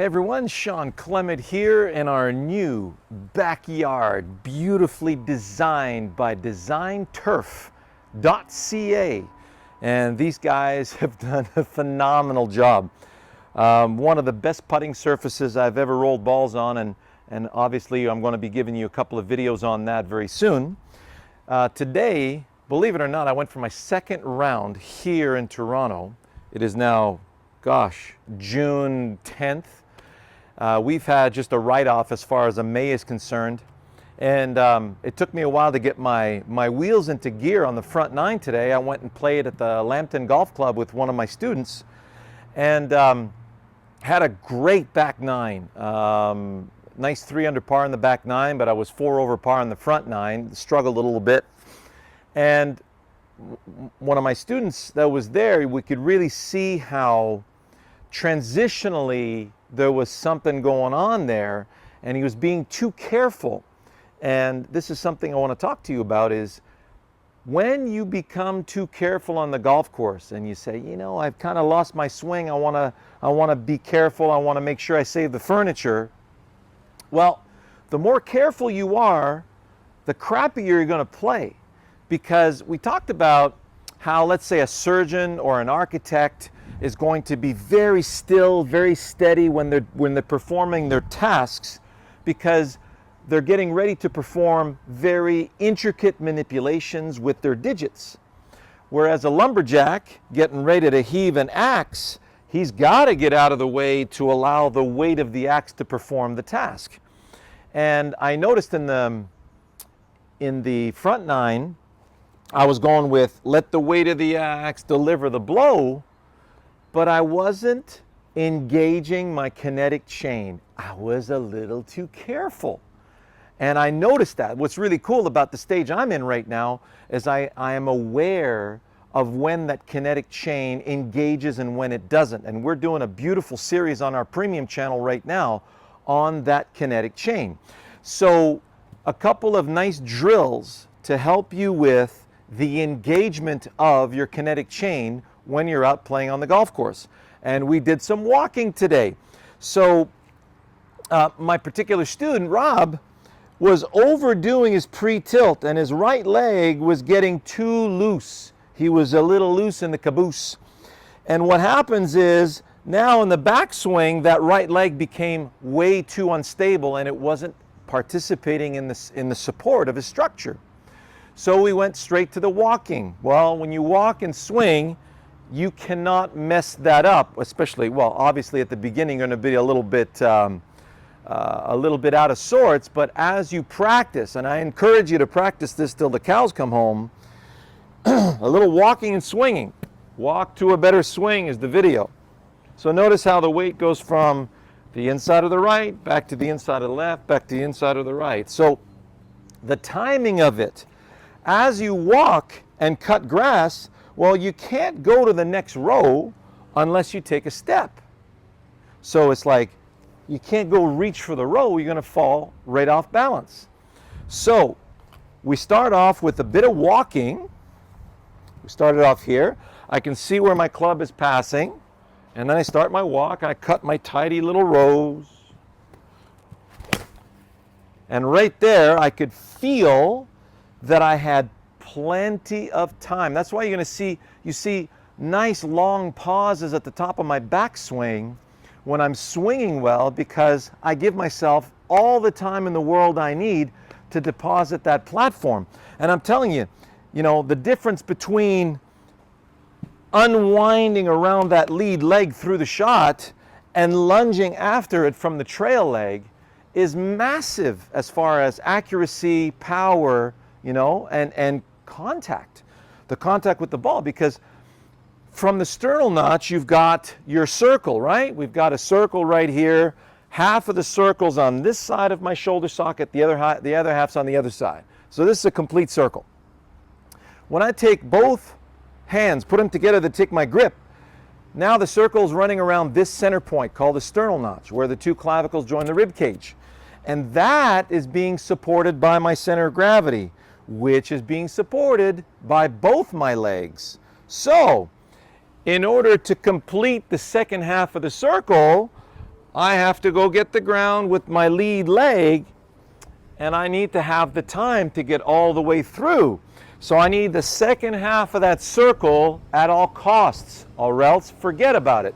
Hey everyone, Sean Clement here in our new backyard, beautifully designed by DesignTurf.ca. And these guys have done a phenomenal job. One of the best putting surfaces I've ever rolled balls on, and obviously I'm going to be giving you a couple of videos on that very soon. Today, believe it or not, I went for my second round here in Toronto. It is now, June 10th. We've had just a write-off as far as a May is concerned, and it took me a while to get my wheels into gear on the front nine today. I went and played at the Lambton Golf Club with one of my students, and had a great back nine. Nice 3 under par in the back nine, but I was 4 over par in the front nine. Struggled a little bit, and one of my students that was there, we could really see how transitionally there was something going on there, and he was being too careful. And this is something I want to talk to you about, is when you become too careful on the golf course and you say, you know, I've kind of lost my swing, I want to be careful, I want to make sure I save the furniture. Well, the more careful you are, the crappier you're going to play. Because we talked about how, let's say, a surgeon or an architect is going to be very still, very steady when they're performing their tasks, because they're getting ready to perform very intricate manipulations with their digits. Whereas a lumberjack getting ready to heave an axe, he's got to get out of the way to allow the weight of the axe to perform the task. And I noticed in the front nine, I was going with let the weight of the axe deliver the blow, but I wasn't engaging my kinetic chain. I was a little too careful. And I noticed that. What's really cool about the stage I'm in right now is I am aware of when that kinetic chain engages and when it doesn't. And we're doing a beautiful series on our premium channel right now on that kinetic chain. So a couple of nice drills to help you with the engagement of your kinetic chain when you're out playing on the golf course. And we did some walking today. So my particular student, Rob, was overdoing his pre-tilt, and his right leg was getting too loose. He was a little loose in the caboose. And what happens is, now in the backswing, that right leg became way too unstable, and it wasn't participating in the support of his structure. So we went straight to the walking. Well, when you walk and swing, you cannot mess that up, especially, well, obviously at the beginning you're going to be a little bit out of sorts, but as you practice, and I encourage you to practice this till the cows come home, a little walking and swinging. Walk to a better swing is the video. So notice how the weight goes from the inside of the right, back to the inside of the left, back to the inside of the right. So the timing of it, as you walk and cut grass, well, you can't go to the next row unless you take a step. So it's like, you can't go reach for the row, you're going to fall right off balance. So we start off with a bit of walking. We started off here. I can see where my club is passing. And then I start my walk. I cut my tidy little rows. And right there, I could feel that I had plenty of time. That's why you're going to see nice long pauses at the top of my backswing when I'm swinging well, because I give myself all the time in the world I need to deposit that platform. And I'm telling you, you know, the difference between unwinding around that lead leg through the shot and lunging after it from the trail leg is massive as far as accuracy, power, you know, and contact, the contact with the ball. Because from the sternal notch, you've got your circle, right? We've got a circle right here. Half of the circle's on this side of my shoulder socket, the other half's on the other side. So this is a complete circle. When I take both hands, put them together to take my grip, now the circle's running around this center point called the sternal notch, where the two clavicles join the rib cage. And that is being supported by my center of gravity, which is being supported by both my legs. So, in order to complete the second half of the circle, I have to go get the ground with my lead leg, and I need to have the time to get all the way through. So I need the second half of that circle at all costs, or else forget about it.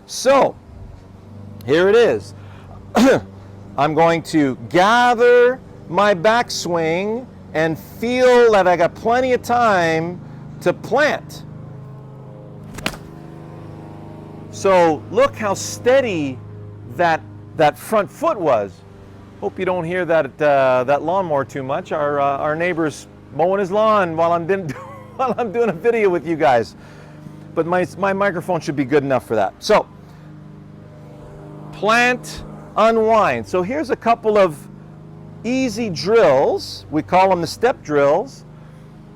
So here it is. I'm going to gather my backswing and feel that I got plenty of time to plant. So look how steady that front foot was. Hope you don't hear that lawnmower too much. Our neighbor's mowing his lawn while I'm doing a video with you guys. But my microphone should be good enough for that. So plant, unwind. So here's a couple of easy drills. We call them the step drills.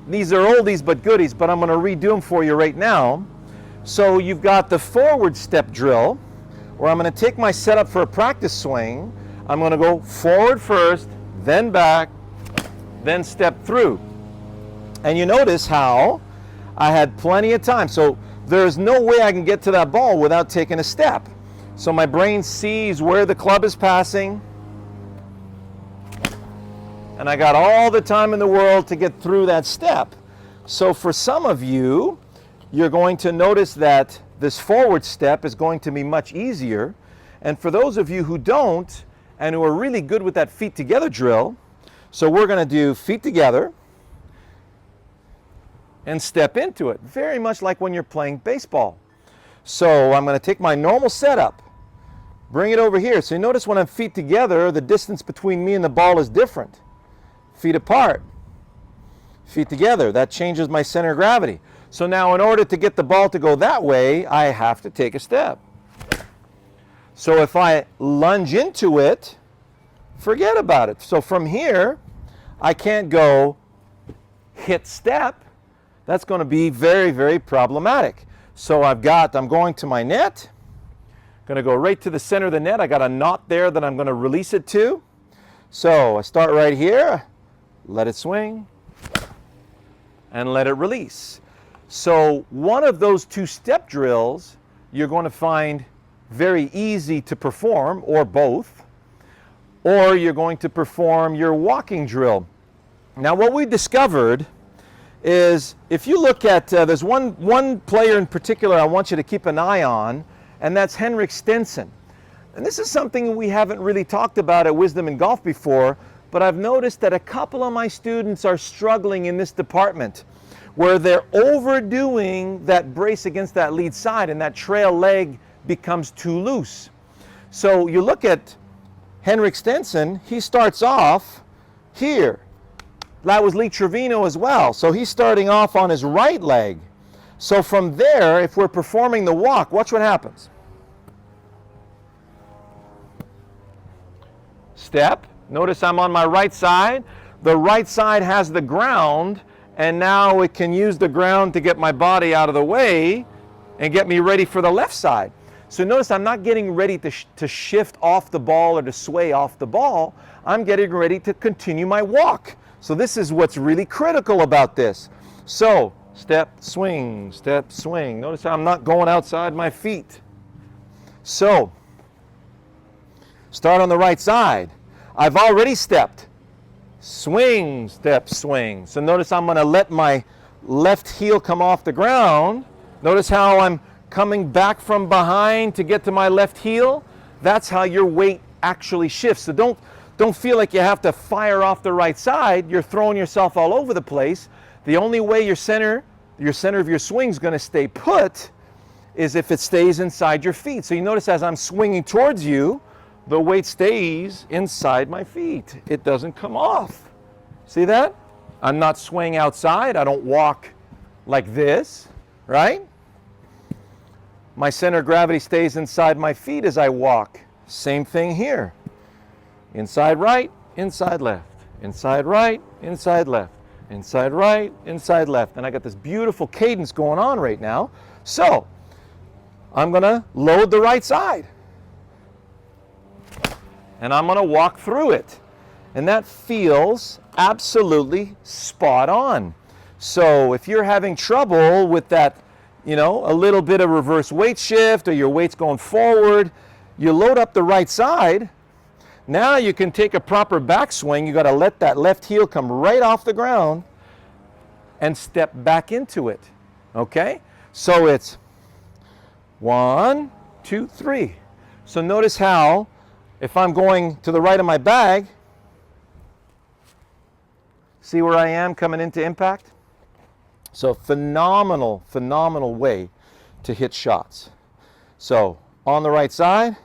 These are oldies but goodies, but I'm going to redo them for you right now. So you've got the forward step drill, where I'm going to take my setup for a practice swing. I'm going to go forward first, then back, then step through. And you notice how I had plenty of time. So there's no way I can get to that ball without taking a step. So my brain sees where the club is passing, and I got all the time in the world to get through that step. So for some of you, you're going to notice that this forward step is going to be much easier. And for those of you who don't, and who are really good with that feet together drill, so we're going to do feet together and step into it, very much like when you're playing baseball. So I'm going to take my normal setup, bring it over here. So you notice when I'm feet together, the distance between me and the ball is different. Feet apart, feet together. That changes my center of gravity. So now in order to get the ball to go that way, I have to take a step. So if I lunge into it, forget about it. So from here, I can't go hit step. That's going to be very, very problematic. So I'm going to my net, going to go right to the center of the net. I got a knot there that I'm going to release it to. So I start right here, let it swing, and let it release. So one of those two step drills you're going to find very easy to perform, or both, or you're going to perform your walking drill. Now what we discovered is, if you look at, there's one player in particular I want you to keep an eye on, and that's Henrik Stenson. And this is something we haven't really talked about at Wisdom in Golf before, but I've noticed that a couple of my students are struggling in this department, where they're overdoing that brace against that lead side, and that trail leg becomes too loose. So you look at Henrik Stenson, he starts off here. That was Lee Trevino as well. So he's starting off on his right leg. So from there, if we're performing the walk, watch what happens. Step. Notice I'm on my right side. The right side has the ground, and now it can use the ground to get my body out of the way and get me ready for the left side. So notice I'm not getting ready to shift off the ball or to sway off the ball. I'm getting ready to continue my walk. So this is what's really critical about this. So step, swing, step, swing. Notice how I'm not going outside my feet. So start on the right side. I've already stepped. Swing, step, swing. So notice I'm going to let my left heel come off the ground. Notice how I'm coming back from behind to get to my left heel. That's how your weight actually shifts. So don't feel like you have to fire off the right side. You're throwing yourself all over the place. The only way your center of your swing is going to stay put is if it stays inside your feet. So you notice as I'm swinging towards you, the weight stays inside my feet. It doesn't come off. See that? I'm not swaying outside. I don't walk like this, right? My center of gravity stays inside my feet as I walk. Same thing here. Inside right, inside left. Inside right, inside left. Inside right, inside left. And I got this beautiful cadence going on right now. So I'm going to load the right side. And I'm going to walk through it. And that feels absolutely spot on. So if you're having trouble with that, a little bit of reverse weight shift, or your weight's going forward, You load up the right side. Now you can take a proper backswing. You got to let that left heel come right off the ground and step back into it. Okay? So it's 1, 2, 3. So notice how, if I'm going to the right of my bag, see where I am coming into impact? So phenomenal, phenomenal way to hit shots. So on the right side,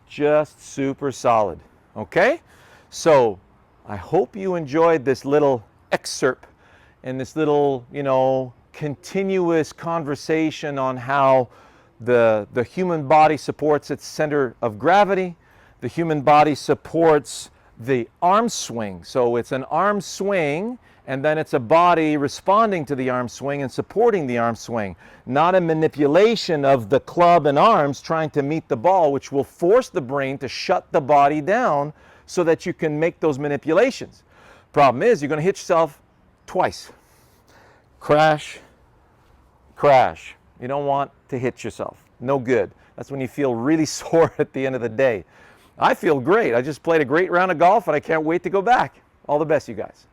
just super solid. Okay? So I hope you enjoyed this little excerpt and this little, continuous conversation on how the human body supports its center of gravity. The human body supports the arm swing. So it's an arm swing, and then it's a body responding to the arm swing and supporting the arm swing, not a manipulation of the club and arms trying to meet the ball, which will force the brain to shut the body down so that you can make those manipulations. Problem is, you're going to hit yourself twice. Crash, crash. You don't want to hit yourself. No good. That's when you feel really sore at the end of the day. I feel great. I just played a great round of golf and I can't wait to go back. All the best, you guys.